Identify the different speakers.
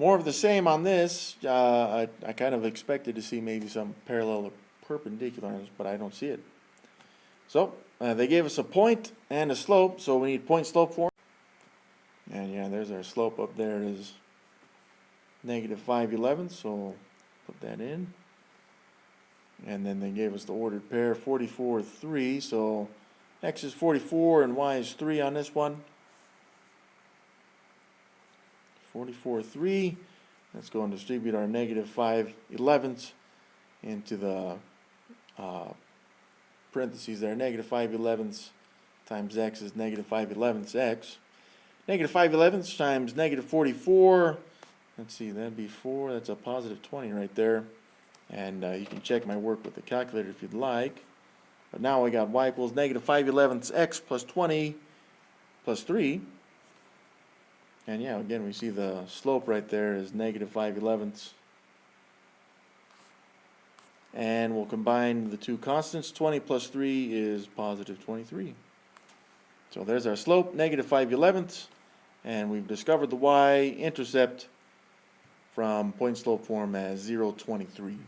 Speaker 1: More of the same on this. I kind of expected to see maybe some parallel or perpendicular, but I don't see it. So they gave us a point and a slope, so we need point slope form. And yeah, there's our slope up there is negative 5/11, so put that in. And then they gave us the ordered pair 44, 3, so x is 44 and y is 3 on this one. 44, 3. Let's go and distribute our negative 5/11 into the parentheses there. Negative 5/11 times x is negative 5/11 x. Negative 5/11 times negative 44. Let's see, that'd be 4. That's a positive 20 right there. And you can check my work with the calculator if you'd like. But now we got y equals negative 5/11 x plus 20 plus 3. And yeah, again, we see the slope right there is negative 5/11. And we'll combine the two constants. 20 plus 3 is positive 23. So there's our slope, negative 5/11. And we've discovered the y-intercept from point slope form as 0.23.